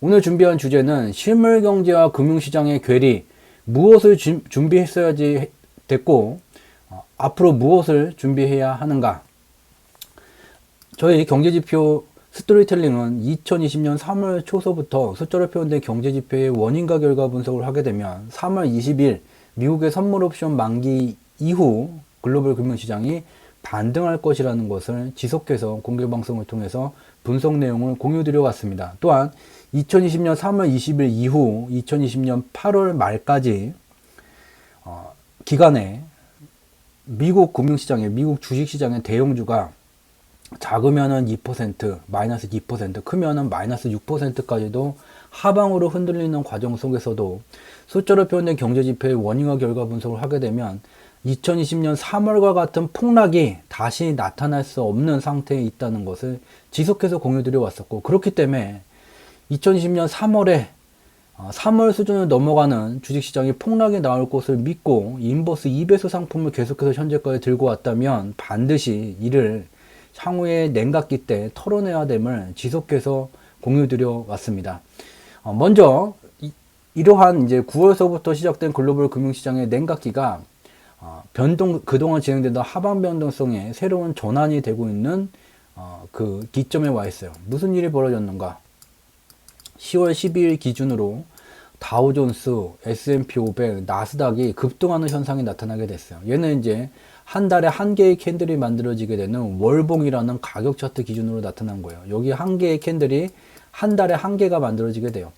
오늘 준비한 주제는 실물 경제와 금융시장의 괴리, 무엇을 준비했어야지 됐고 앞으로 무엇을 준비해야 하는가. 저희 경제지표 스토리텔링은 2020년 3월 초서부터 숫자로 표현된 경제지표의 원인과 결과 분석을 하게 되면 3월 20일 미국의 선물 옵션 만기 이후 글로벌 금융시장이 반등할 것이라는 것을 지속해서 공개방송을 통해서 분석 내용을 공유드려 왔습니다. 또한 2020년 3월 20일 이후 2020년 8월 말까지 기간에 미국 금융시장의 미국 주식시장의 대형주가 작으면은 2%, 마이너스 2%, 크면은 마이너스 6%까지도 하방으로 흔들리는 과정 속에서도 숫자로 표현된 경제지표의 원인과 결과 분석을 하게 되면 2020년 3월과 같은 폭락이 다시 나타날 수 없는 상태에 있다는 것을 지속해서 공유드려 왔었고, 그렇기 때문에 2020년 3월에 3월 수준을 넘어가는 주식시장이 폭락이 나올 것을 믿고 인버스 2배수 상품을 계속해서 현재까지 들고 왔다면 반드시 이를 향후에 냉각기 때 털어내야 됨을 지속해서 공유드려 왔습니다. 먼저 이러한 이제 9월서부터 시작된 글로벌 금융시장의 냉각기가 그동안 진행되던 하방 변동성의 새로운 전환이 되고 있는 그 기점에 와 있어요. 무슨 일이 벌어졌는가? 10월 12일 기준으로 다우존스, S&P 500, 나스닥이 급등하는 현상이 나타나게 됐어요. 얘는 이제 한 달에 한 개의 캔들이 만들어지게 되는 월봉이라는 가격 차트 기준으로 나타난 거예요. 여기 한 개의 캔들이 한 달에 한 개가 만들어지게 돼요.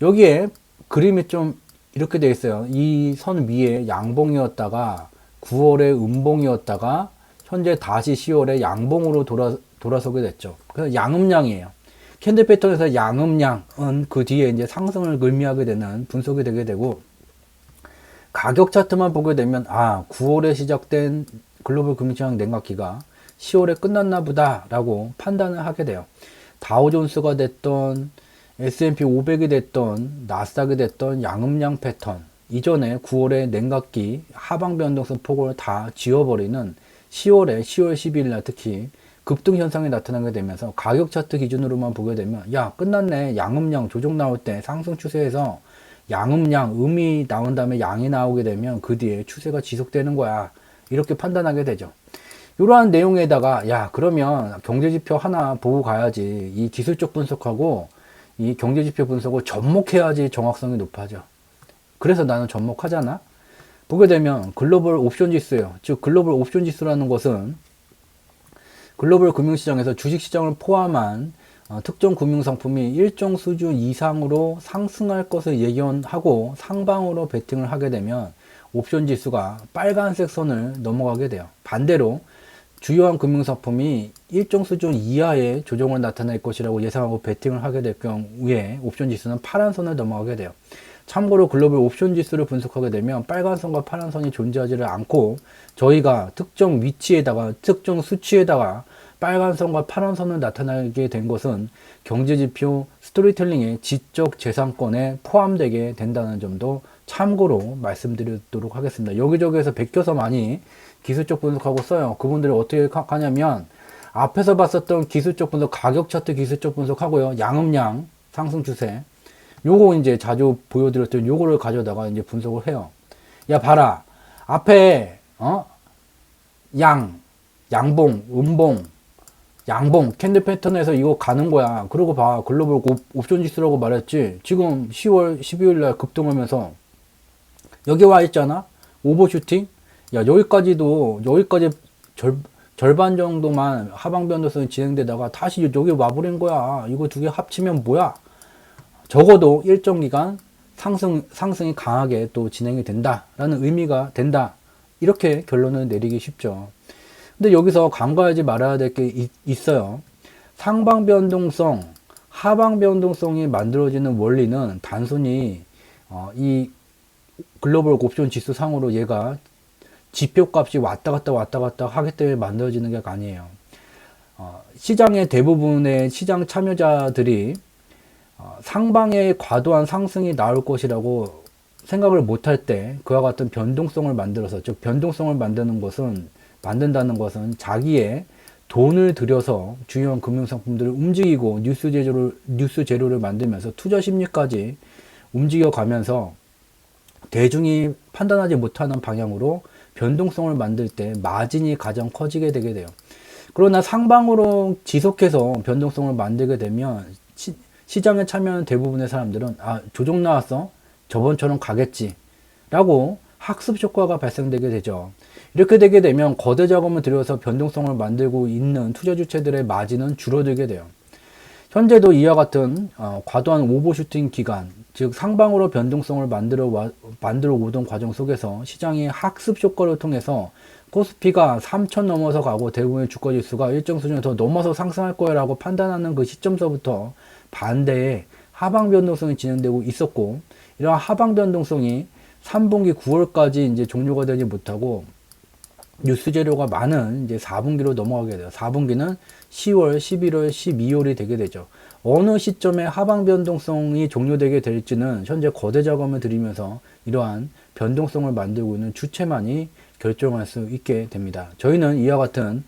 여기에 그림이 좀 이렇게 되어 있어요. 이 선 위에 양봉이었다가 9월에 음봉이었다가 현재 다시 10월에 양봉으로 돌아서게 됐죠. 그래서 양음양이에요. 캔들 패턴에서 양음양은 그 뒤에 이제 상승을 의미하게 되는 분석이 되게 되고, 가격 차트만 보게 되면 9월에 시작된 글로벌 금융시장 냉각기가 10월에 끝났나 보다 라고 판단을 하게 돼요. 다우존스가 됐던 S&P 500이 됐던 나스닥이 됐던 양음양 패턴, 이전에 9월에 냉각기 하방 변동성 폭을 다 지워버리는 10월 12일 날 특히 급등 현상이 나타나게 되면서 가격 차트 기준으로만 보게 되면 끝났네, 양음양 조정 나올 때 상승 추세에서 양음양, 음이 나온 다음에 양이 나오게 되면 그 뒤에 추세가 지속되는 거야, 이렇게 판단하게 되죠. 이러한 내용에다가 그러면 경제지표 하나 보고 가야지, 이 기술적 분석하고 이 경제지표 분석을 접목해야지 정확성이 높아져. 그래서 나는 접목하잖아. 보게 되면 글로벌 옵션 지수예요. 즉 글로벌 옵션 지수라는 것은 글로벌 금융시장에서 주식시장을 포함한 특정 금융상품이 일정 수준 이상으로 상승할 것을 예견하고 상방으로 베팅을 하게 되면 옵션 지수가 빨간색 선을 넘어가게 돼요. 반대로 주요한 금융상품이 일정 수준 이하의 조정을 나타낼 것이라고 예상하고 베팅을 하게 될 경우에 옵션 지수는 파란 선을 넘어가게 돼요. 참고로 글로벌 옵션 지수를 분석하게 되면 빨간 선과 파란 선이 존재하지를 않고, 저희가 특정 위치에다가 특정 수치에다가 빨간 선과 파란 선을 나타나게 된 것은 경제지표 스토리텔링의 지적 재산권에 포함되게 된다는 점도 참고로 말씀드리도록 하겠습니다. 여기저기에서 베껴서 많이 기술적 분석하고 써요. 그분들이 어떻게 하냐면 앞에서 봤었던 기술적 분석, 가격 차트 기술적 분석하고요, 양음양 상승 추세, 요거 이제 자주 보여드렸던 요거를 가져다가 이제 분석을 해요. 봐라, 앞에 양봉, 음봉, 양봉 캔들 패턴에서 이거 가는 거야. 그러고 봐, 글로벌 옵션 지수라고 말했지. 지금 10월 12일 날 급등하면서 여기 와 있잖아. 오버슈팅. 여기까지 절반 정도만 하방 변동성이 진행되다가 다시 여기 와버린 거야. 이거 두 개 합치면 뭐야? 적어도 일정 기간 상승이 강하게 또 진행이 된다라는 의미가 된다. 이렇게 결론을 내리기 쉽죠. 근데 여기서 간과하지 말아야 될 게 있어요. 상방 변동성, 하방 변동성이 만들어지는 원리는 단순히 이 글로벌 옵션 지수 상으로 얘가 지표값이 왔다 갔다 하기 때문에 만들어지는 게 아니에요. 시장의 대부분의 시장 참여자들이 상방에 과도한 상승이 나올 것이라고 생각을 못할 때 그와 같은 변동성을 만들어서, 즉 변동성을 만든다는 것은 자기의 돈을 들여서 중요한 금융상품들을 움직이고 뉴스 재료를 만들면서 투자 심리까지 움직여가면서 대중이 판단하지 못하는 방향으로 변동성을 만들 때 마진이 가장 커지게 되게 돼요. 그러나 상방으로 지속해서 변동성을 만들게 되면 시장에 참여하는 대부분의 사람들은 조정 나왔어? 저번처럼 가겠지 라고 학습 효과가 발생되게 되죠. 이렇게 되게 되면 거대 자금을 들여서 변동성을 만들고 있는 투자 주체들의 마진은 줄어들게 돼요. 현재도 이와 같은 과도한 오버슈팅 기간, 즉 상방으로 변동성을 만들어 오던 과정 속에서 시장이 학습 효과를 통해서 코스피가 3,000 넘어서 가고 대부분의 주가지수가 일정 수준을 더 넘어서 상승할 거라고 판단하는 그 시점서부터 반대의 하방 변동성이 진행되고 있었고, 이러한 하방 변동성이 3분기 9월까지 이제 종료가 되지 못하고 뉴스 재료가 많은 이제 4분기로 넘어가게 돼요. 4분기는 10월, 11월, 12월이 되게 되죠. 어느 시점에 하방 변동성이 종료되게 될지는 현재 거대 자금을 들이면서 이러한 변동성을 만들고 있는 주체만이 결정할 수 있게 됩니다. 저희는 이와 같은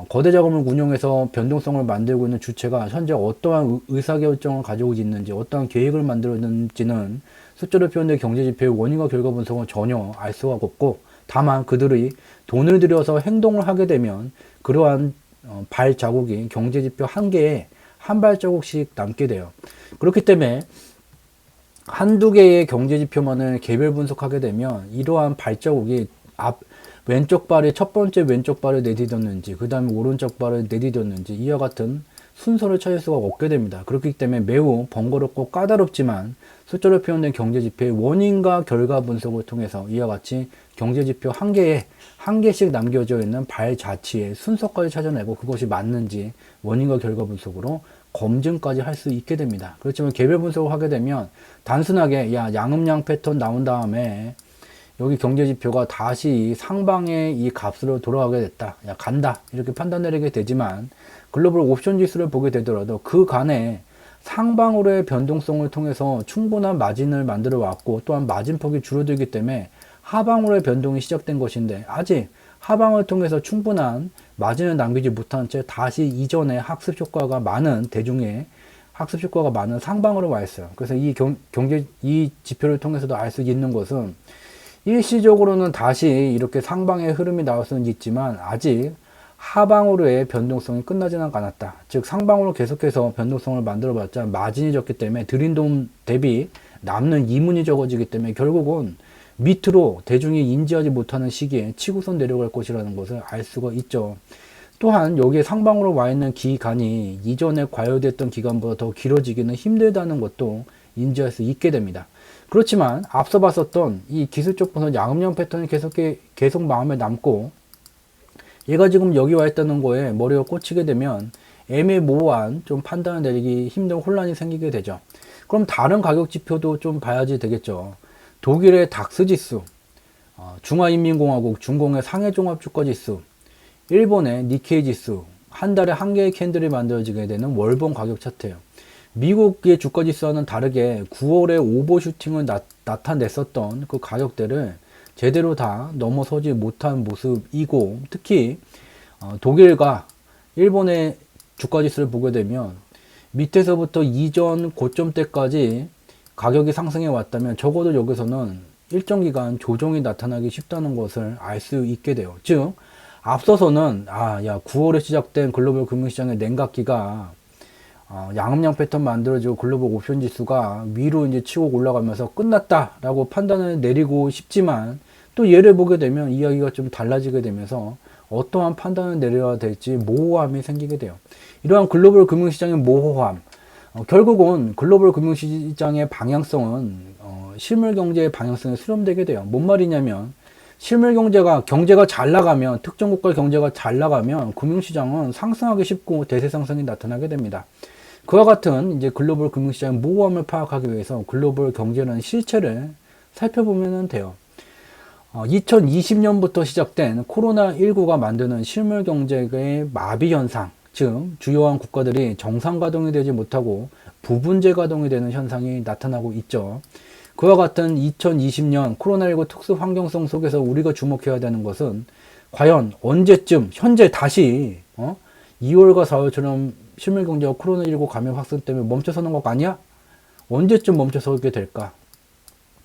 거대 자금을 운용해서 변동성을 만들고 있는 주체가 현재 어떠한 의사결정을 가지고 있는지, 어떠한 계획을 만들어 있는지는 숫자로 표현된 경제지표의 원인과 결과 분석은 전혀 알 수가 없고, 다만 그들이 돈을 들여서 행동을 하게 되면 그러한 발자국이 경제지표 한 개에 한 발자국씩 남게 돼요. 그렇기 때문에 한두 개의 경제지표만을 개별 분석하게 되면 이러한 발자국이 왼쪽 발이 첫 번째 왼쪽 발을 내디뎠는지, 그 다음에 오른쪽 발을 내디뎠는지 이와 같은 순서를 찾을 수가 없게 됩니다. 그렇기 때문에 매우 번거롭고 까다롭지만 숫자로 표현된 경제지표의 원인과 결과 분석을 통해서 이와 같이 경제지표 한 개씩 남겨져 있는 발 자취의 순서까지 찾아내고 그것이 맞는지 원인과 결과 분석으로 검증까지 할 수 있게 됩니다. 그렇지만 개별 분석을 하게 되면 단순하게 양음양 패턴 나온 다음에 여기 경제지표가 다시 상방의 이 값으로 돌아가게 됐다, 간다, 이렇게 판단 내리게 되지만 글로벌 옵션 지수를 보게 되더라도 그 간에 상방으로의 변동성을 통해서 충분한 마진을 만들어 왔고, 또한 마진폭이 줄어들기 때문에 하방으로의 변동이 시작된 것인데, 아직 하방을 통해서 충분한 마진을 남기지 못한 채 다시 이전의 학습 효과가 많은 대중의 학습 효과가 많은 상방으로 와 있어요. 그래서 이 지표를 통해서도 알 수 있는 것은 일시적으로는 다시 이렇게 상방의 흐름이 나올 수는 있지만 아직 하방으로의 변동성이 끝나지는 않았다. 즉 상방으로 계속해서 변동성을 만들어봤자 마진이 적기 때문에 들인 돈 대비 남는 이문이 적어지기 때문에 결국은 밑으로 대중이 인지하지 못하는 시기에 치고선 내려갈 것이라는 것을 알 수가 있죠. 또한 여기에 상방으로 와 있는 기간이 이전에 과열됐던 기간보다 더 길어지기는 힘들다는 것도 인지할 수 있게 됩니다. 그렇지만 앞서 봤었던 이 기술적 분석 양음양 패턴이 계속 마음에 남고, 얘가 지금 여기 와 있다는 거에 머리가 꽂히게 되면 애매모호한 좀 판단을 내리기 힘든 혼란이 생기게 되죠. 그럼 다른 가격 지표도 좀 봐야지 되겠죠. 독일의 닥스 지수, 중화인민공화국 중공의 상해종합주가 지수, 일본의 니케이 지수, 한 달에 한 개의 캔들이 만들어지게 되는 월봉 가격 차트예요. 미국의 주가 지수와는 다르게 9월에 오버슈팅을 나타냈었던 그 가격대를 제대로 다 넘어서지 못한 모습이고, 특히 독일과 일본의 주가 지수를 보게 되면 밑에서부터 이전 고점대까지 가격이 상승해 왔다면 적어도 여기서는 일정 기간 조정이 나타나기 쉽다는 것을 알 수 있게 돼요. 즉 앞서서는 9월에 시작된 글로벌 금융시장의 냉각기가 양음양 패턴 만들어지고 글로벌 옵션 지수가 위로 이제 치고 올라가면서 끝났다라고 판단을 내리고 싶지만, 또 예를 보게 되면 이야기가 좀 달라지게 되면서 어떠한 판단을 내려야 될지 모호함이 생기게 돼요. 이러한 글로벌 금융시장의 모호함, 결국은 글로벌 금융시장의 방향성은 실물 경제의 방향성에 수렴되게 돼요. 뭔 말이냐면 실물 경제가 잘 나가면, 특정 국가 경제가 잘 나가면 금융시장은 상승하기 쉽고 대세 상승이 나타나게 됩니다. 그와 같은 이제 글로벌 금융시장의 모호함을 파악하기 위해서 글로벌 경제라는 실체를 살펴보면 돼요. 2020년부터 시작된 코로나19가 만드는 실물 경제의 마비 현상, 즉 주요한 국가들이 정상 가동이 되지 못하고 부분제 가동이 되는 현상이 나타나고 있죠. 그와 같은 2020년 코로나19 특수 환경성 속에서 우리가 주목해야 되는 것은 과연 언제쯤 현재 다시 2월과 4월처럼 실물 경제가 코로나19 감염 확산 때문에 멈춰서는 것 아니야? 언제쯤 멈춰서게 될까?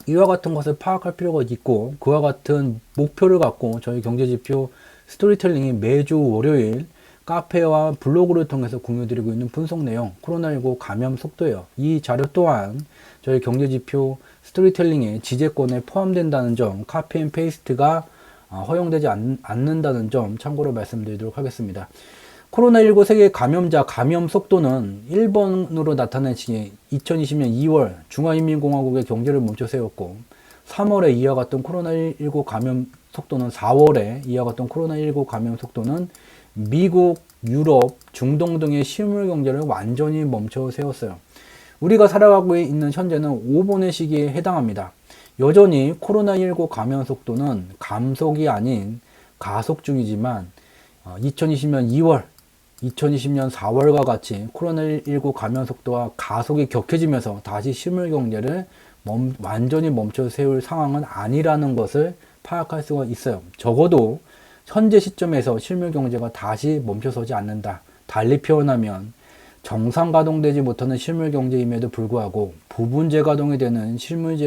이와 같은 것을 파악할 필요가 있고, 그와 같은 목표를 갖고 저희 경제지표 스토리텔링이 매주 월요일 카페와 블로그를 통해서 공유드리고 있는 분석 내용, 코로나19 감염 속도예요. 이 자료 또한 저희 경제지표 스토리텔링의 지재권에 포함된다는 점, 카피 앤 페이스트가 허용되지 않는다는 점 참고로 말씀드리도록 하겠습니다. 코로나19 세계 감염자 감염 속도는 1번으로 나타난 시기 2020년 2월 중화인민공화국의 경제를 멈춰 세웠고, 3월에 이와 같은 코로나19 감염 속도는 4월에 이와 같은 코로나19 감염 속도는 미국, 유럽, 중동 등의 실물 경제를 완전히 멈춰 세웠어요. 우리가 살아가고 있는 현재는 5번의 시기에 해당합니다. 여전히 코로나19 감염 속도는 감속이 아닌 가속 중이지만 2020년 2월, 2020년 4월과 같이 코로나19 감염 속도와 가속이 격해지면서 다시 실물 경제를 완전히 멈춰 세울 상황은 아니라는 것을 파악할 수가 있어요. 적어도 현재 시점에서 실물 경제가 다시 멈춰서지 않는다. 달리 표현하면 정상 가동되지 못하는 실물 경제임에도 불구하고 부분 재가동이 되는 실물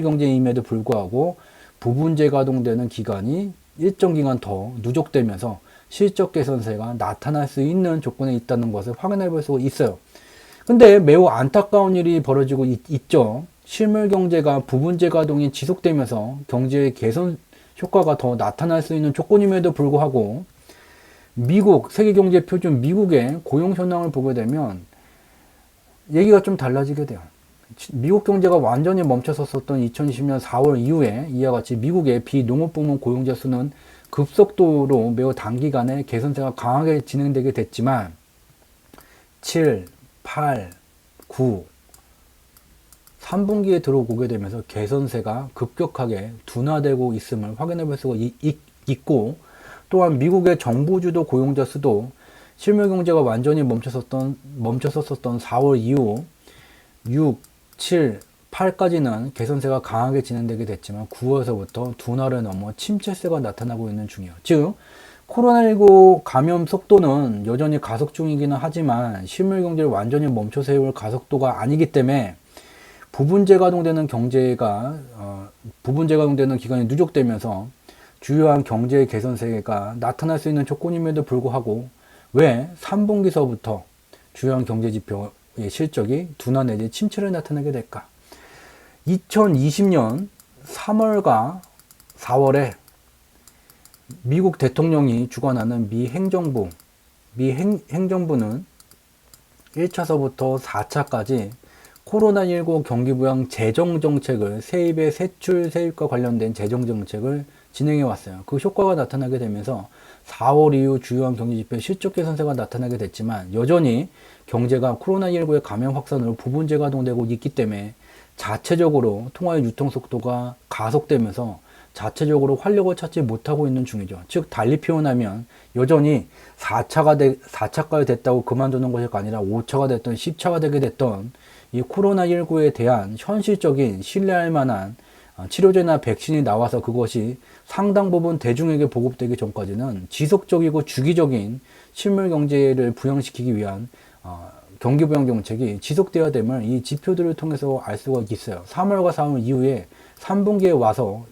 경제임에도 불구하고 부분 재가동되는 기간이 일정 기간 더 누적되면서 실적 개선세가 나타날 수 있는 조건에 있다는 것을 확인해 볼 수가 있어요. 근데 매우 안타까운 일이 벌어지고 있죠. 실물 경제가 부분 재가동이 지속되면서 경제의 개선 효과가 더 나타날 수 있는 조건임에도 불구하고 미국, 세계경제표준 미국의 고용 현황을 보게 되면 얘기가 좀 달라지게 돼요. 미국 경제가 완전히 멈춰섰었던 2020년 4월 이후에 이와 같이 미국의 비농업 부문 고용자 수는 급속도로 매우 단기간에 개선세가 강하게 진행되게 됐지만 7, 8, 9, 3분기에 들어오게 되면서 개선세가 급격하게 둔화되고 있음을 확인해 볼 수가 있고, 또한 미국의 정부 주도 고용자 수도 실물 경제가 완전히 멈춰섰었던 4월 이후 6, 7, 8까지는 개선세가 강하게 진행되게 됐지만 9월서부터 둔화를 넘어 침체세가 나타나고 있는 중이에요. 즉 코로나19 감염 속도는 여전히 가속 중이기는 하지만 실물 경제를 완전히 멈춰 세울 가속도가 아니기 때문에 부분 재가동되는 기간이 누적되면서 주요한 경제 개선세가 나타날 수 있는 조건임에도 불구하고 왜 3분기서부터 주요한 경제 지표의 실적이 둔화 내지 침체를 나타내게 될까? 2020년 3월과 4월에 미국 대통령이 주관하는 미 행정부는 1차서부터 4차까지 코로나19 경기부양 재정정책을 세입의 세출 세입과 관련된 재정정책을 진행해 왔어요. 그 효과가 나타나게 되면서 4월 이후 주요한 경제지표 실적 개선세가 나타나게 됐지만 여전히 경제가 코로나19의 감염 확산으로 부분 재가동되고 있기 때문에 자체적으로 통화의 유통 속도가 가속되면서 자체적으로 활력을 찾지 못하고 있는 중이죠. 즉 달리 표현하면 여전히 4차가 됐다고 그만두는 것이 아니라 5차가 됐던 10차가 되게 됐던 이 코로나19에 대한 현실적인 신뢰할 만한 치료제나 백신이 나와서 그것이 상당 부분 대중에게 보급되기 전까지는 지속적이고 주기적인 실물 경제를 부양시키기 위한 경기 부양 정책이 지속되어야 됨을 이 지표들을 통해서 알 수가 있어요. 3월과 4월 이후에 3분기에 와서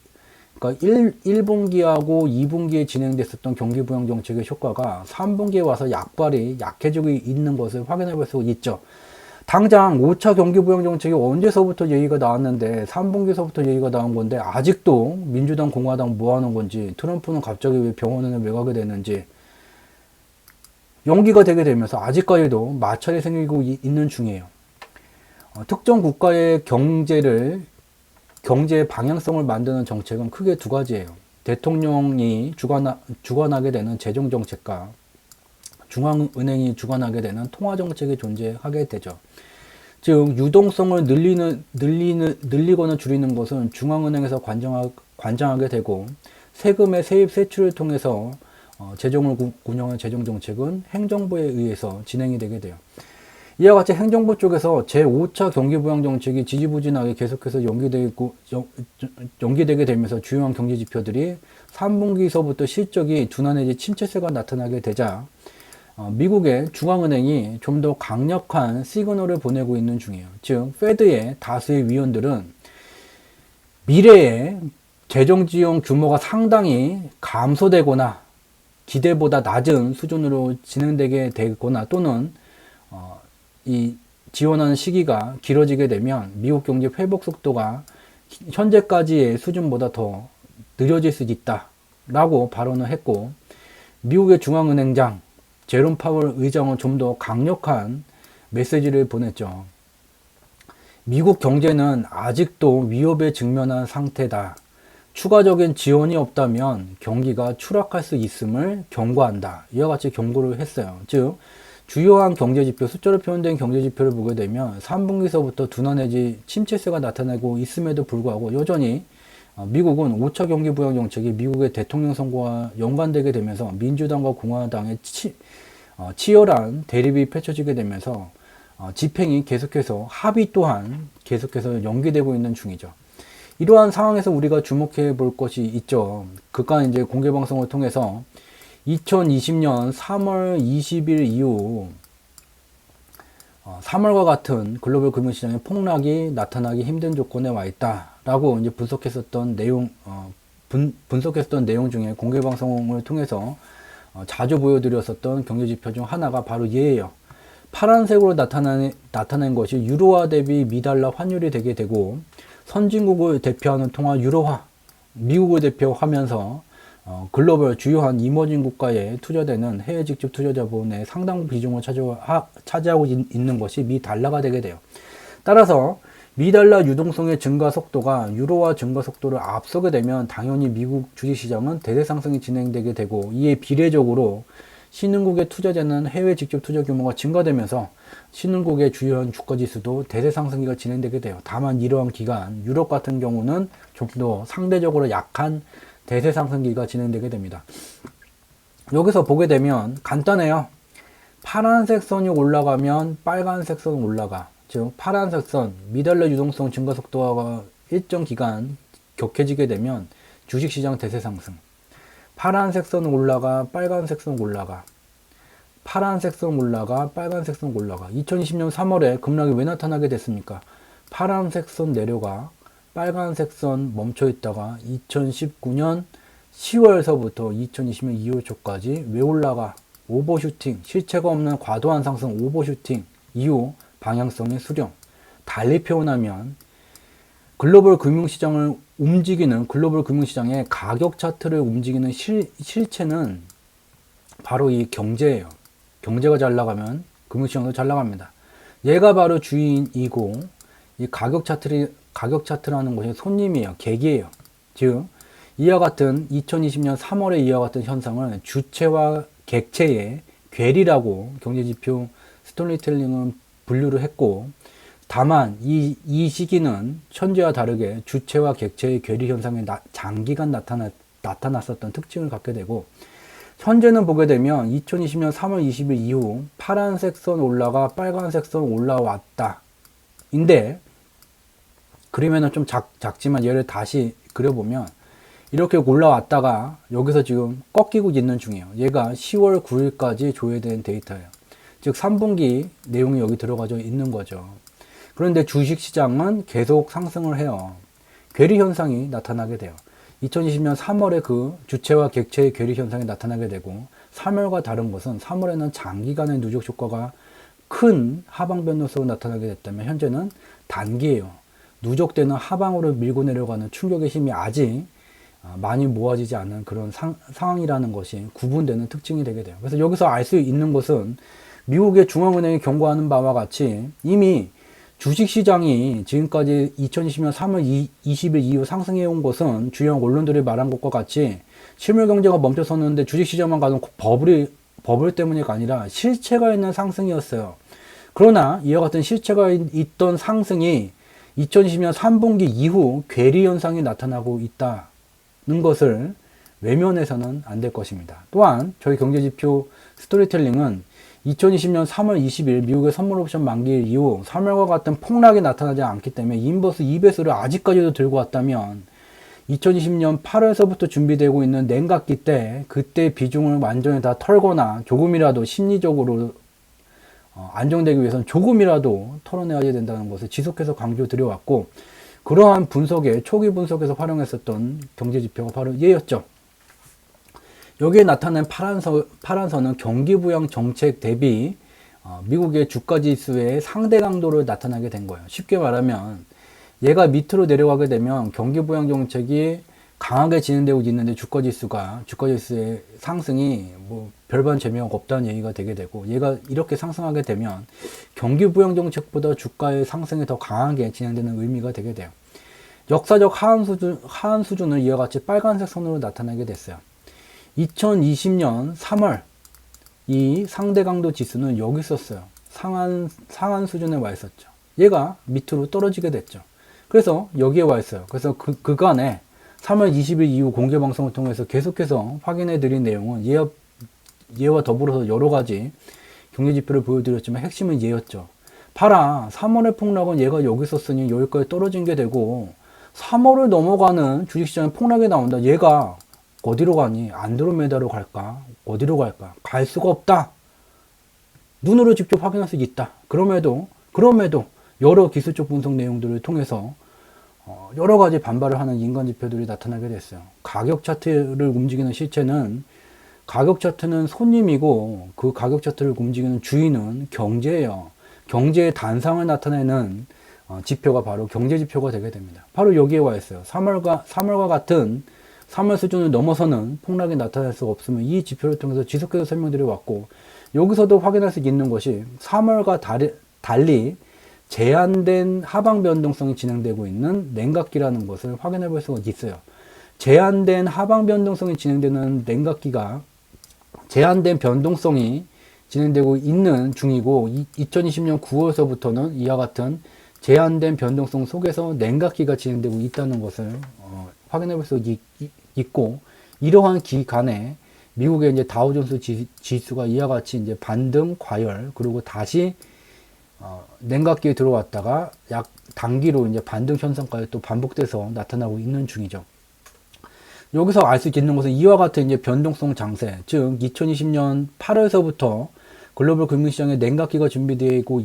그러니까 1분기하고 2분기에 진행됐었던 경기 부양 정책의 효과가 3분기에 와서 약발이 약해지고 있는 것을 확인해 볼 수 있죠. 당장 5차 경기 부양 정책이 언제서부터 얘기가 나왔는데 3분기서부터 얘기가 나온 건데 아직도 민주당 공화당 뭐 하는 건지, 트럼프는 갑자기 왜 병원을 왜 가게 되는지 연기가 되게 되면서 아직까지도 마찰이 생기고 있는 중이에요. 특정 국가의 경제의 방향성을 만드는 정책은 크게 두 가지예요. 대통령이 주관하게 되는 재정정책과 중앙은행이 주관하게 되는 통화정책이 존재하게 되죠. 즉 유동성을 늘리거나 줄이는 것은 중앙은행에서 관장하게 되고, 세금의 세입 세출을 통해서 재정을 운영하는 재정정책은 행정부에 의해서 진행이 되게 돼요. 이와 같이 행정부 쪽에서 제5차 경기부양정책이 지지부진하게 계속해서 연기되게 되면서 주요한 경제지표들이 3분기서부터 실적이 둔화 내지 침체세가 나타나게 되자 미국의 중앙은행이 좀 더 강력한 시그널을 보내고 있는 중이에요. 즉, 페드의 다수의 위원들은 미래에 재정지용 규모가 상당히 감소되거나 기대보다 낮은 수준으로 진행되게 되거나 또는 이 지원하는 시기가 길어지게 되면 미국 경제 회복 속도가 현재까지의 수준보다 더 느려질 수 있다 라고 발언을 했고, 미국의 중앙은행장 제롬 파월 의장은 좀 더 강력한 메시지를 보냈죠. 미국 경제는 아직도 위협에 직면한 상태다. 추가적인 지원이 없다면 경기가 추락할 수 있음을 경고한다. 이와 같이 경고를 했어요. 즉, 주요한 경제지표, 숫자로 표현된 경제지표를 보게 되면 3분기서부터 둔화 내지 침체세가 나타나고 있음에도 불구하고 여전히 미국은 5차 경기 부양 정책이 미국의 대통령 선거와 연관되게 되면서 민주당과 공화당의 치열한 대립이 펼쳐지게 되면서 집행이 계속해서 합의 또한 계속해서 연기되고 있는 중이죠. 이러한 상황에서 우리가 주목해 볼 것이 있죠. 그간 이제 공개 방송을 통해서 2020년 3월 20일 이후 3월과 같은 글로벌 금융시장의 폭락이 나타나기 힘든 조건에 와 있다라고 이제 분석했었던 내용 중에 공개 방송을 통해서 자주 보여드렸었던 경제지표 중 하나가 바로 얘예요. 파란색으로 나타낸 것이 유로화 대비 미달러 환율이 되게 되고, 선진국을 대표하는 통화 유로화, 미국을 대표하면서 글로벌 주요한 이머징 국가에 투자되는 해외 직접 투자 자본의 상당 비중을 차지하고 있는 것이 미 달러가 되게 돼요. 따라서 미달러 유동성의 증가 속도가 유로화 증가 속도를 앞서게 되면 당연히 미국 주식시장은 대세 상승이 진행되게 되고, 이에 비례적으로 신흥국에 투자되는 해외 직접 투자 규모가 증가되면서 신흥국의 주요한 주가지수도 대세 상승기가 진행되게 돼요. 다만 이러한 기간, 유럽 같은 경우는 좀 더 상대적으로 약한 대세 상승기가 진행되게 됩니다. 여기서 보게 되면 간단해요. 파란색 선이 올라가면 빨간색 선은 올라가. 즉 파란색 선, 미달러 유동성 증가 속도가 일정 기간 격해지게 되면 주식시장 대세 상승. 파란색 선 올라가, 빨간색 선 올라가. 파란색 선 올라가, 빨간색 선 올라가. 2020년 3월에 급락이 왜 나타나게 됐습니까? 파란색 선 내려가, 빨간색 선 멈춰 있다가 2019년 10월서부터 2020년 2월 초까지 왜 올라가? 오버슈팅, 실체가 없는 과도한 상승 오버슈팅 이후 방향성의 수렴. 달리 표현하면 글로벌 금융시장을 움직이는, 글로벌 금융시장의 가격 차트를 움직이는 실체는 바로 이 경제예요. 경제가 잘 나가면 금융시장도 잘 나갑니다. 얘가 바로 주인이고, 이 가격 차트라는 것이 손님이에요. 객이에요. 즉 이와 같은 2020년 3월에 이와 같은 현상을 주체와 객체의 괴리라고 경제지표 스토리텔링은 분류를 했고, 다만 이 시기는 현재와 다르게 주체와 객체의 괴리 현상이 장기간 나타났었던 특징을 갖게 되고, 현재는 보게 되면 2020년 3월 20일 이후 파란색 선 올라가 빨간색 선 올라왔다 인데, 그러면은 좀 작지만 얘를 다시 그려보면 이렇게 올라왔다가 여기서 지금 꺾이고 있는 중이에요. 얘가 10월 9일까지 조회된 데이터예요. 즉 3분기 내용이 여기 들어가져 있는 거죠. 그런데 주식시장은 계속 상승을 해요. 괴리 현상이 나타나게 돼요. 2020년 3월에 그 주체와 객체의 괴리 현상이 나타나게 되고, 3월과 다른 것은 3월에는 장기간의 누적 효과가 큰 하방 변동성으로 나타나게 됐다면, 현재는 단기예요. 누적되는 하방으로 밀고 내려가는 충격의 힘이 아직 많이 모아지지 않은 그런 상황이라는 것이 구분되는 특징이 되게 돼요. 그래서 여기서 알 수 있는 것은 미국의 중앙은행이 경고하는 바와 같이 이미 주식시장이 지금까지 2020년 3월 20일 이후 상승해온 것은 주요 언론들이 말한 것과 같이 실물 경제가 멈춰섰는데 주식시장만 가는 버블 때문이가 아니라 실체가 있는 상승이었어요. 그러나 이와 같은 실체가 있던 상승이 2020년 3분기 이후 괴리 현상이 나타나고 있다는 것을 외면해서는 안 될 것입니다. 또한 저희 경제지표 스토리텔링은 2020년 3월 20일 미국의 선물 옵션 만기일 이후 3월과 같은 폭락이 나타나지 않기 때문에 인버스 2배수를 아직까지도 들고 왔다면 2020년 8월서부터 준비되고 있는 냉각기 때 그때 비중을 완전히 다 털거나 조금이라도 심리적으로 안정되기 위해서는 조금이라도 털어내야 된다는 것을 지속해서 강조드려왔고, 그러한 분석에 초기 분석에서 활용했었던 경제지표가 바로 얘였죠. 여기에 나타난 파란선은 경기부양 정책 대비 미국의 주가지수의 상대 강도를 나타나게 된 거예요. 쉽게 말하면 얘가 밑으로 내려가게 되면 경기부양 정책이 강하게 진행되고 있는데 주가지수의 상승이 뭐 별반 재미가 없다는 얘기가 되게 되고, 얘가 이렇게 상승하게 되면 경기부양 정책보다 주가의 상승이 더 강하게 진행되는 의미가 되게 돼요. 역사적 하한 수준을 이와 같이 빨간색 선으로 나타나게 됐어요. 2020년 3월 이 상대 강도 지수는 여기 있었어요. 상한 수준에 와 있었죠. 얘가 밑으로 떨어지게 됐죠. 그래서 여기에 와 있어요. 그래서 그간에 3월 20일 이후 공개 방송을 통해서 계속해서 확인해 드린 내용은 얘와 더불어서 여러 가지 경제 지표를 보여드렸지만 핵심은 얘였죠. 봐라, 3월의 폭락은 얘가 여기 있었으니 여기까지 떨어진 게 되고, 3월을 넘어가는 주식시장에 폭락이 나온다. 얘가 어디로 가니? 안드로메다로 갈까? 어디로 갈까? 갈 수가 없다. 눈으로 직접 확인할 수 있다. 그럼에도 여러 기술적 분석 내용들을 통해서 여러 가지 반발을 하는 인간 지표들이 나타나게 됐어요. 가격 차트를 움직이는 실체는, 가격 차트는 손님이고 그 가격 차트를 움직이는 주인은 경제예요. 경제의 단상을 나타내는 지표가 바로 경제 지표가 되게 됩니다. 바로 여기에 와 있어요. 3월과 같은 3월 수준을 넘어서는 폭락이 나타날 수가 없으면 이 지표를 통해서 지속해서 설명드려 왔고, 여기서도 확인할 수 있는 것이 3월과 달리 제한된 하방 변동성이 진행되고 있는 냉각기라는 것을 확인해 볼 수가 있어요. 제한된 하방 변동성이 진행되는 냉각기가 제한된 변동성이 진행되고 있는 중이고, 2020년 9월서부터는 이와 같은 제한된 변동성 속에서 냉각기가 진행되고 있다는 것을 확인해 볼 수 있고, 이러한 기간에 미국의 이제 다우존스 지수가 이와 같이 이제 반등, 과열, 그리고 다시 냉각기에 들어왔다가 약 단기로 이제 반등 현상까지 또 반복돼서 나타나고 있는 중이죠. 여기서 알 수 있는 것은 이와 같은 이제 변동성 장세, 즉 2020년 8월서부터 글로벌 금융시장에 냉각기가 준비되고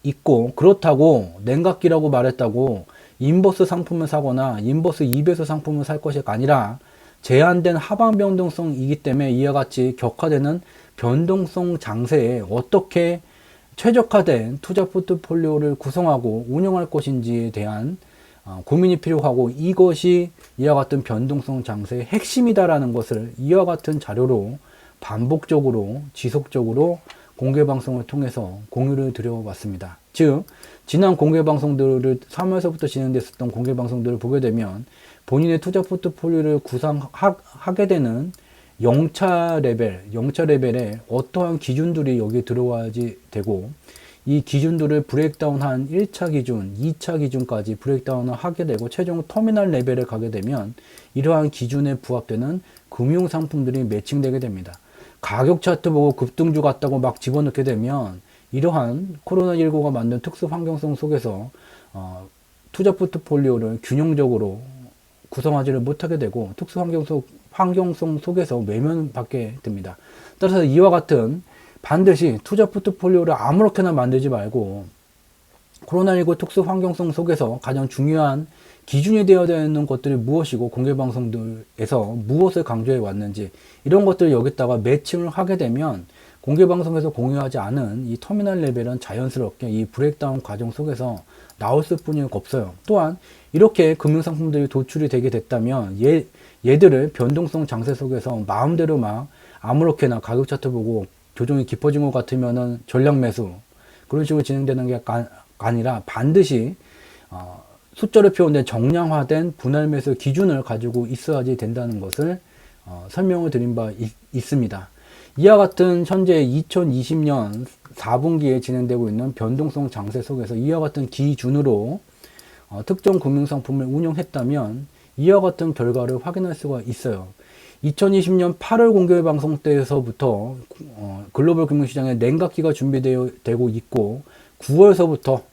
있고, 그렇다고 냉각기라고 말했다고 인버스 상품을 사거나 인버스 2배수 상품을 살 것이 아니라 제한된 하방 변동성이기 때문에 이와 같이 격화되는 변동성 장세에 어떻게 최적화된 투자 포트폴리오를 구성하고 운영할 것인지에 대한 고민이 필요하고, 이것이 이와 같은 변동성 장세의 핵심이다라는 것을 이와 같은 자료로 반복적으로 지속적으로 공개 방송을 통해서 공유를 드려왔습니다. 즉, 지난 공개 방송들을 3월서부터 진행됐었던 공개 방송들을 보게 되면 본인의 투자 포트폴리오를 구성하게 되는 영차 레벨에 어떠한 기준들이 여기에 들어와야지 되고, 이 기준들을 브레이크다운한 1차 기준, 2차 기준까지 브레이크다운을 하게 되고 최종 터미널 레벨에 가게 되면 이러한 기준에 부합되는 금융상품들이 매칭되게 됩니다. 가격 차트 보고 급등주 같다고 막 집어넣게 되면 이러한 코로나19가 만든 특수 환경성 속에서 투자 포트폴리오를 균형적으로 구성하지를 못하게 되고 특수 환경성 속에서 외면받게 됩니다. 따라서 이와 같은 반드시 투자 포트폴리오를 아무렇게나 만들지 말고 코로나19 특수 환경성 속에서 가장 중요한 기준이 되어야 되는 것들이 무엇이고 공개방송들에서 무엇을 강조해 왔는지 이런 것들을 여기다가 매칭을 하게 되면 공개방송에서 공유하지 않은 이 터미널 레벨은 자연스럽게 이 브레이크다운 과정 속에서 나올 수뿐이 없어요. 또한 이렇게 금융상품들이 도출이 되게 됐다면 얘들을 변동성 장세 속에서 마음대로 막 아무렇게나 가격 차트 보고 조정이 깊어진 것 같으면은 전략 매수 그런 식으로 진행되는 게 아니라 반드시 숫자로 표현된 정량화된 분할 매수 기준을 가지고 있어야지 된다는 것을 설명을 드린 바 있습니다. 이와 같은 현재 2020년 4분기에 진행되고 있는 변동성 장세 속에서 이와 같은 기준으로 특정 금융상품을 운영했다면 이와 같은 결과를 확인할 수가 있어요. 2020년 8월 공개 방송 때에서부터 글로벌 금융시장에 냉각기가 준비되고 있고 9월서부터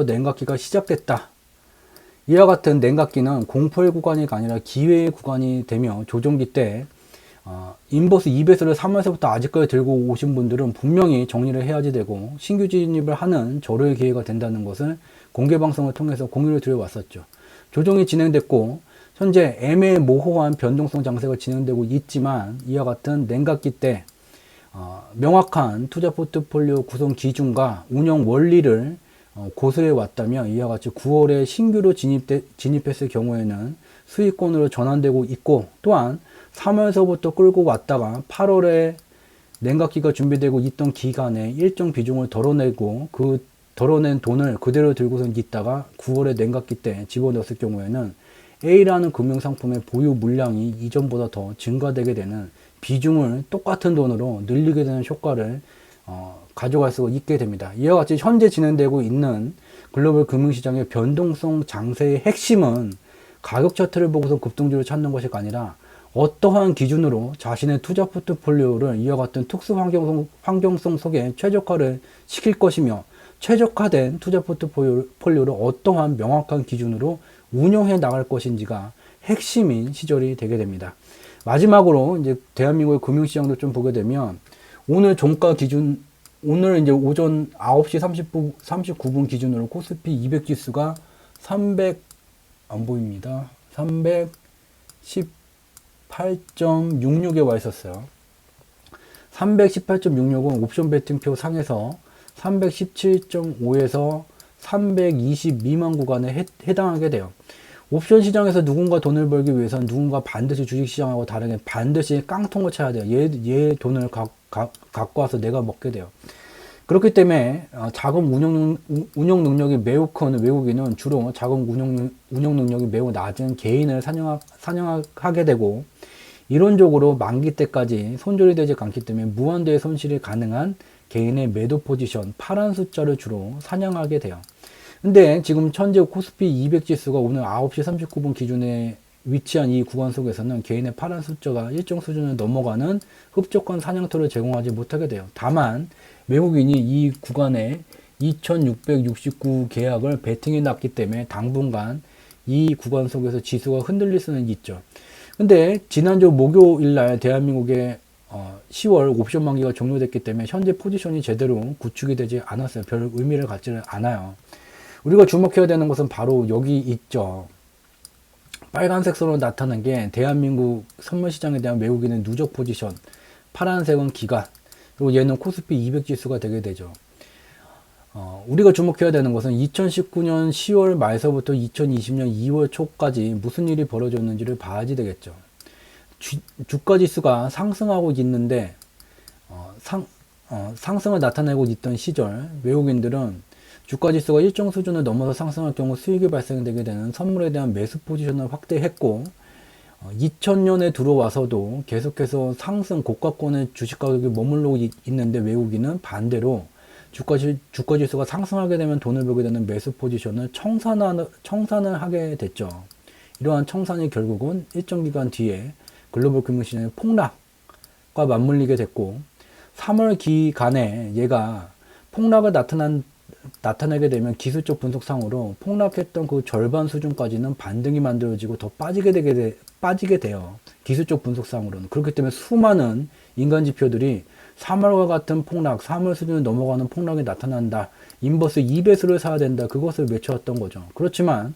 냉각기가 시작됐다. 이와 같은 냉각기는 공포의 구간이 아니라 기회의 구간이 되며 조종기 때 인버스 2배수를 3월서부터 아직까지 들고 오신 분들은 분명히 정리를 해야지 되고 신규 진입을 하는 절호의 기회가 된다는 것을 공개방송을 통해서 공유를 드려왔었죠. 조정이 진행됐고 현재 애매모호한 변동성 장세가 진행되고 있지만 이와 같은 냉각기 때 명확한 투자 포트폴리오 구성 기준과 운영 원리를 고수해 왔다면 이와 같이 9월에 신규로 진입했을 경우에는 수익권으로 전환되고 있고 또한 3월서부터 끌고 왔다가 8월에 냉각기가 준비되고 있던 기간에 일정 비중을 덜어내고 그 덜어낸 돈을 그대로 들고서 있다가 9월에 냉각기 때 집어넣었을 경우에는 A라는 금융상품의 보유 물량이 이전보다 더 증가되게 되는 비중을 똑같은 돈으로 늘리게 되는 효과를 가져갈 수가 있게 됩니다. 이와 같이 현재 진행되고 있는 글로벌 금융시장의 변동성 장세의 핵심은 가격 차트를 보고서 급등주를 찾는 것이 아니라 어떠한 기준으로 자신의 투자 포트폴리오를 이와 같은 특수 환경성 속에 최적화를 시킬 것이며 최적화된 투자 포트폴리오를 어떠한 명확한 기준으로 운영해 나갈 것인지가 핵심인 시절이 되게 됩니다. 마지막으로 이제 대한민국의 금융시장도 좀 보게 되면 오늘 종가 기준 오늘 이제 오전 9시 39분 기준으로 코스피 200 지수가 300 안 보입니다. 318.66에 와 있었어요. 318.66은 옵션 베팅표 상에서 317.5에서 320 미만 구간에 해당하게 돼요. 옵션 시장에서 누군가 돈을 벌기 위해서는 누군가 반드시 주식시장하고 다르게 반드시 깡통을 쳐야 돼요. 얘 돈을 갖고 와서 내가 먹게 돼요. 그렇기 때문에 자금 운영 능력이 매우 큰 외국인은 주로 자금 운영 능력이 매우 낮은 개인을 사냥하게 되고 이론적으로 만기 때까지 손절이 되지 않기 때문에 무한대의 손실이 가능한 개인의 매도 포지션 파란 숫자를 주로 사냥하게 돼요. 근데 지금 현재 코스피 200 지수가 오늘 9시 39분 기준에 위치한 이 구간 속에서는 개인의 파란 숫자가 일정 수준을 넘어가는 흡족한 사냥터를 제공하지 못하게 돼요. 다만 외국인이 이 구간에 2669 계약을 베팅해 놨기 때문에 당분간 이 구간 속에서 지수가 흔들릴 수는 있죠. 근데 지난주 목요일날 대한민국의 10월 옵션 만기가 종료됐기 때문에 현재 포지션이 제대로 구축이 되지 않았어요. 별 의미를 갖지는 않아요. 우리가 주목해야 되는 것은 바로 여기 있죠. 빨간색 선으로 나타난 게 대한민국 선물시장에 대한 외국인의 누적 포지션, 파란색은 기간, 그리고 얘는 코스피 200 지수가 되게 되죠. 우리가 주목해야 되는 것은 2019년 10월 말서부터 2020년 2월 초까지 무슨 일이 벌어졌는지를 봐야지 되겠죠. 주가지수가 상승하고 있는데 상승을 나타내고 있던 시절 외국인들은 주가지수가 일정 수준을 넘어서 상승할 경우 수익이 발생되게 되는 선물에 대한 매수 포지션을 확대했고 2000년에 들어와서도 계속해서 상승 고가권의 주식가격이 머물러 있는데 외국인은 반대로 주가지수가 상승하게 되면 돈을 벌게 되는 매수 포지션을 청산을 하게 됐죠. 이러한 청산이 결국은 일정 기간 뒤에 글로벌 금융시장의 폭락과 맞물리게 됐고 3월 기간에 얘가 폭락을 나타내게 되면 기술적 분석상으로 폭락했던 그 절반 수준까지는 반등이 만들어지고 더 빠지게 돼요. 기술적 분석상으로는. 그렇기 때문에 수많은 인간 지표들이 3월과 같은 폭락, 3월 수준을 넘어가는 폭락이 나타난다. 인버스 2배수를 사야 된다. 그것을 외쳐왔던 거죠. 그렇지만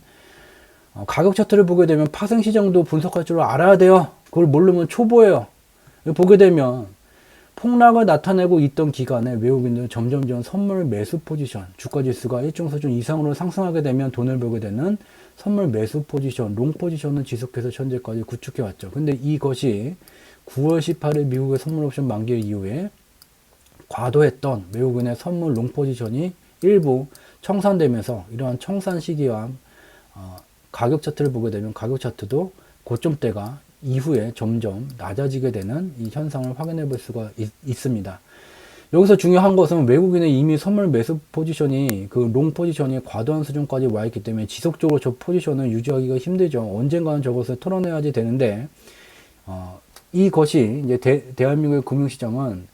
가격 차트를 보게 되면 파생시장도 분석할 줄 알아야 돼요. 그걸 모르면 초보예요. 보게 되면 폭락을 나타내고 있던 기간에 외국인들은 점점점 선물 매수 포지션, 주가지수가 일정 수준 이상으로 상승하게 되면 돈을 벌게 되는 선물 매수 포지션, 롱 포지션을 지속해서 현재까지 구축해 왔죠. 근데 이것이 9월 18일 미국의 선물 옵션 만기 이후에 과도했던 외국인의 선물 롱 포지션이 일부 청산되면서 이러한 청산 시기와 가격 차트를 보게 되면 가격 차트도 고점대가 이후에 점점 낮아지게 되는 이 현상을 확인해 볼 수가 있습니다. 여기서 중요한 것은 외국인의 이미 선물 매수 포지션이 그 롱 포지션이 과도한 수준까지 와 있기 때문에 지속적으로 저 포지션을 유지하기가 힘들죠. 언젠가는 저것을 털어내야지 되는데 이것이 이제 대한민국의 금융시장은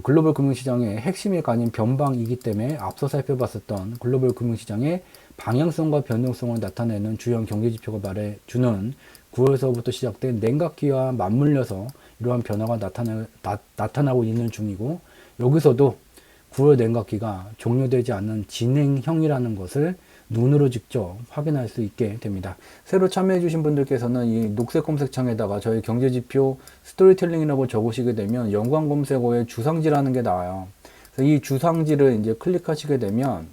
글로벌 금융시장의 핵심이 아닌 변방이기 때문에 앞서 살펴봤었던 글로벌 금융시장의 방향성과 변동성을 나타내는 주요한 경제지표가 말해주는 9월서부터 시작된 냉각기와 맞물려서 이러한 변화가 나타나고 있는 중이고, 여기서도 9월 냉각기가 종료되지 않는 진행형이라는 것을 눈으로 직접 확인할 수 있게 됩니다. 새로 참여해 주신 분들께서는 이 녹색 검색창에다가 저희 경제지표 스토리텔링이라고 적으시게 되면 연관 검색어에 주상지라는 게 나와요. 그래서 이 주상지를 이제 클릭하시게 되면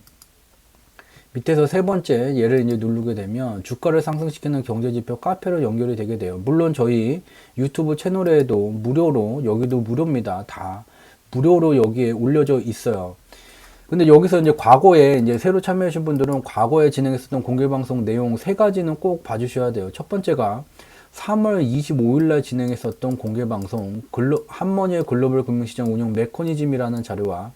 밑에서 세 번째 얘를 이제 누르게 되면 주가를 상승시키는 경제지표 카페로 연결이 되게 돼요. 물론 저희 유튜브 채널에도 무료로, 여기도 무료입니다. 다 무료로 여기에 올려져 있어요. 근데 여기서 이제 과거에 이제 새로 참여하신 분들은 과거에 진행했었던 공개방송 내용 세 가지는 꼭 봐주셔야 돼요. 첫 번째가 3월 25일 날 진행했었던 공개방송 한머니의 글로벌 금융시장 운영 메커니즘이라는 자료와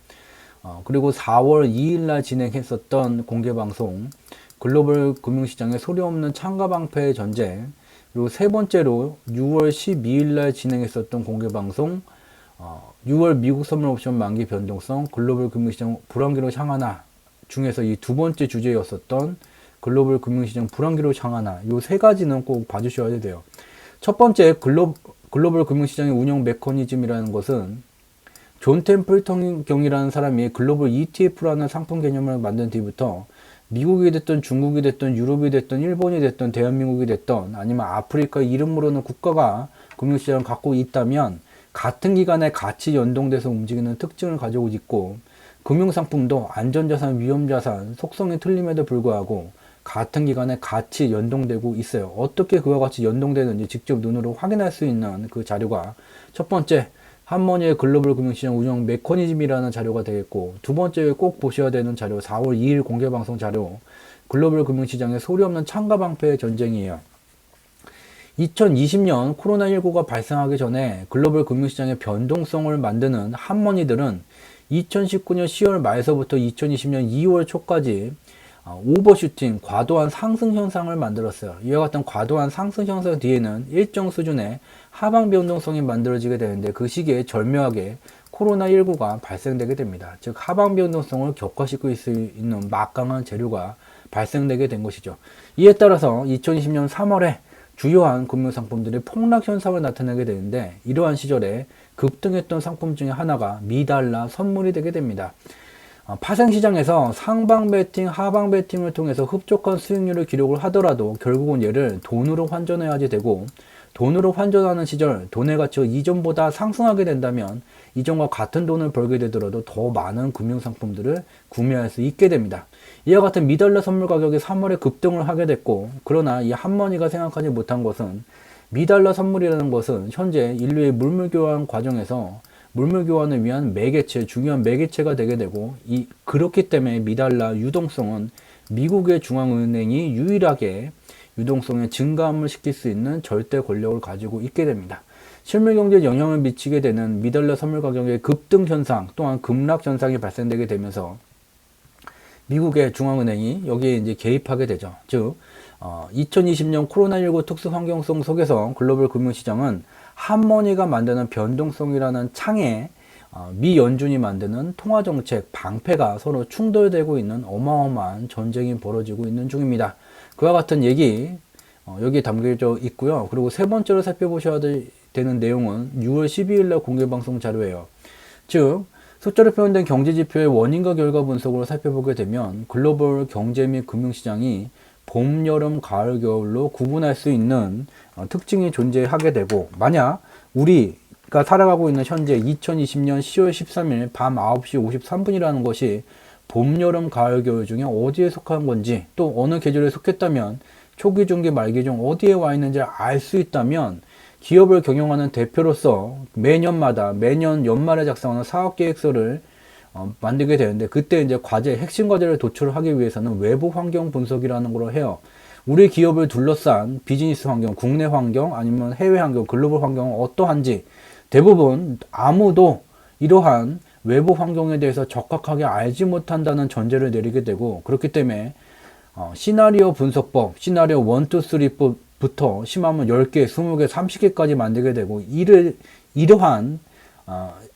그리고 4월 2일 날 진행했었던 공개방송 글로벌 금융시장의 소리 없는 창가방패의 전쟁, 그리고 세 번째로 6월 12일 날 진행했었던 공개방송 6월 미국 선물 옵션 만기 변동성 글로벌 금융시장 불황기로 향하나 중에서 이 두 번째 주제였었던 글로벌 금융시장 불황기로 향하나, 요 세 가지는 꼭 봐주셔야 돼요. 첫 번째 글로벌 금융시장의 운영 메커니즘이라는 것은 존 템플턴경이라는 사람이 글로벌 ETF라는 상품 개념을 만든 뒤부터 미국이 됐든 중국이 됐든 유럽이 됐든 일본이 됐든 대한민국이 됐든 아니면 아프리카 이름 모르는 국가가 금융시장을 갖고 있다면 같은 기간에 같이 연동돼서 움직이는 특징을 가지고 있고, 금융상품도 안전자산, 위험자산, 속성이 틀림에도 불구하고 같은 기간에 같이 연동되고 있어요. 어떻게 그와 같이 연동되는지 직접 눈으로 확인할 수 있는 그 자료가 첫 번째 한머니의 글로벌 금융시장 운영 메커니즘이라는 자료가 되겠고, 두 번째 꼭 보셔야 되는 자료 4월 2일 공개방송 자료 글로벌 금융시장의 소리 없는 창가방패의 전쟁이에요. 2020년 코로나19가 발생하기 전에 글로벌 금융시장의 변동성을 만드는 한머니들은 2019년 10월 말서부터 2020년 2월 초까지 오버슈팅, 과도한 상승 현상을 만들었어요. 이와 같은 과도한 상승 현상 뒤에는 일정 수준의 하방 변동성이 만들어지게 되는데, 그 시기에 절묘하게 코로나19가 발생되게 됩니다. 즉 하방 변동성을 격화시킬 수 있는 막강한 재료가 발생되게 된 것이죠. 이에 따라서 2020년 3월에 주요한 금융상품들이 폭락 현상을 나타내게 되는데, 이러한 시절에 급등했던 상품 중에 하나가 미달러 선물이 되게 됩니다. 파생시장에서 상방 베팅, 하방 베팅을 통해서 흡족한 수익률을 기록을 하더라도 결국은 얘를 돈으로 환전해야지 되고, 돈으로 환전하는 시절 돈의 가치가 이전보다 상승하게 된다면 이전과 같은 돈을 벌게 되더라도 더 많은 금융상품들을 구매할 수 있게 됩니다. 이와 같은 미달러 선물 가격이 3월에 급등을 하게 됐고, 그러나 이 한머니가 생각하지 못한 것은 미달러 선물이라는 것은 현재 인류의 물물 교환 과정에서 물물 교환을 위한 매개체, 중요한 매개체가 되게 되고, 그렇기 때문에 미달러 유동성은 미국의 중앙은행이 유일하게 유동성의 증감을 시킬 수 있는 절대 권력을 가지고 있게 됩니다. 실물 경제에 영향을 미치게 되는 미달러 선물 가격의 급등 현상 또한 급락 현상이 발생되게 되면서 미국의 중앙은행이 여기에 이제 개입하게 되죠. 즉 2020년 코로나19 특수 환경성 속에서 글로벌 금융시장은 한머니가 만드는 변동성이라는 창에 미 연준이 만드는 통화정책 방패가 서로 충돌되고 있는 어마어마한 전쟁이 벌어지고 있는 중입니다. 그와 같은 얘기 여기에 담겨져 있고요. 그리고 세 번째로 살펴보셔야 되는 내용은 6월 12일 날 공개방송 자료예요. 즉 숫자로 표현된 경제지표의 원인과 결과 분석으로 살펴보게 되면 글로벌 경제 및 금융시장이 봄, 여름, 가을, 겨울로 구분할 수 있는 특징이 존재하게 되고, 만약 우리가 살아가고 있는 현재 2020년 10월 13일 밤 9시 53분이라는 것이 봄, 여름, 가을, 겨울 중에 어디에 속한 건지, 또 어느 계절에 속했다면 초기, 중기, 말기 중 어디에 와 있는지 알 수 있다면 기업을 경영하는 대표로서 매년 연말에 작성하는 사업계획서를 만들게 되는데, 그때 이제 핵심 과제를 도출하기 위해서는 외부 환경 분석이라는 걸 해요. 우리 기업을 둘러싼 비즈니스 환경, 국내 환경, 아니면 해외 환경, 글로벌 환경은 어떠한지 대부분 아무도 이러한 외부 환경에 대해서 적확하게 알지 못한다는 전제를 내리게 되고, 그렇기 때문에 시나리오 분석법, 시나리오 1, 2, 3법부터 심하면 10개, 20개, 30개까지 만들게 되고, 이러한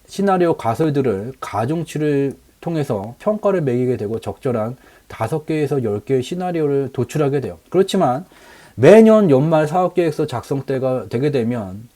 시나리오 가설들을 가중치를 통해서 평가를 매기게 되고 적절한 5개에서 10개의 시나리오를 도출하게 돼요. 그렇지만 매년 연말 사업계획서 작성 때가 되게 되면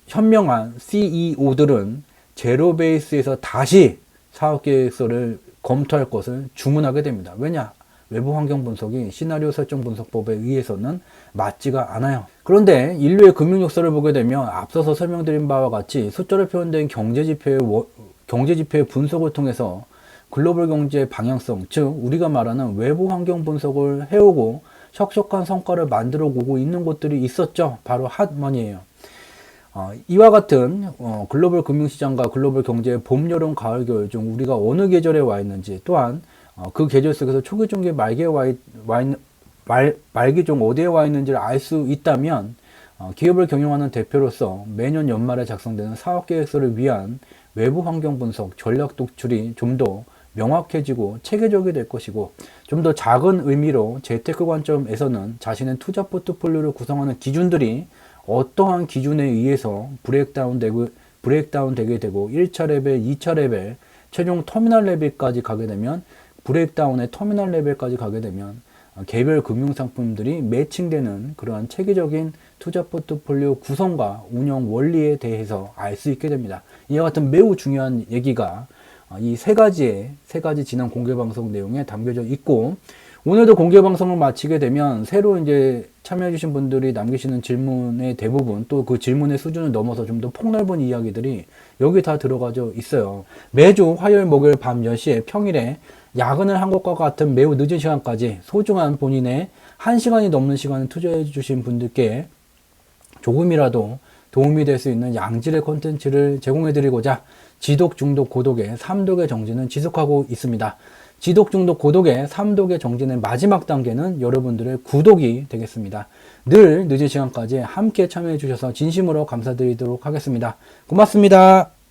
현명한 CEO들은 제로 베이스에서 다시 사업계획서를 검토할 것을 주문하게 됩니다. 왜냐? 외부 환경 분석이 시나리오 설정 분석법에 의해서는 맞지가 않아요. 그런데 인류의 금융 역사를 보게 되면 앞서서 설명드린 바와 같이 숫자로 표현된 경제 지표의 분석을 통해서 글로벌 경제의 방향성, 즉 우리가 말하는 외부 환경 분석을 해오고 척척한 성과를 만들어 오고 있는 곳들이 있었죠. 바로 핫머니예요. 이와 같은 글로벌 금융시장과 글로벌 경제의 봄, 여름, 가을, 겨울 중 우리가 어느 계절에 와 있는지, 또한 그 계절 속에서 초기, 중기, 말기 중 어디에 와 있는지를 알 수 있다면 기업을 경영하는 대표로서 매년 연말에 작성되는 사업계획서를 위한 외부 환경 분석, 전략 독출이 좀 더 명확해지고 체계적이 될 것이고, 좀 더 작은 의미로 재테크 관점에서는 자신의 투자 포트폴리오를 구성하는 기준들이 어떠한 기준에 의해서 브레이크다운 되게 되고 1차 레벨, 2차 레벨, 최종 터미널 레벨까지 가게 되면, 브레이크다운의 터미널 레벨까지 가게 되면 개별 금융상품들이 매칭되는 그러한 체계적인 투자 포트폴리오 구성과 운영 원리에 대해서 알 수 있게 됩니다. 이와 같은 매우 중요한 얘기가 이 세 가지 지난 공개 방송 내용에 담겨져 있고, 오늘도 공개 방송을 마치게 되면 새로 이제 참여해주신 분들이 남기시는 질문의 대부분, 또 그 질문의 수준을 넘어서 좀 더 폭넓은 이야기들이 여기 다 들어가져 있어요. 매주 화요일, 목요일 밤 10시에 평일에 야근을 한 것과 같은 매우 늦은 시간까지 소중한 본인의 1시간이 넘는 시간을 투자해 주신 분들께 조금이라도 도움이 될 수 있는 양질의 콘텐츠를 제공해 드리고자 지독, 중독, 고독의 3독의 정진은 지속하고 있습니다. 지독, 중독, 고독의 3독의 정진의 마지막 단계는 여러분들의 구독이 되겠습니다. 늘 늦은 시간까지 함께 참여해 주셔서 진심으로 감사드리도록 하겠습니다. 고맙습니다.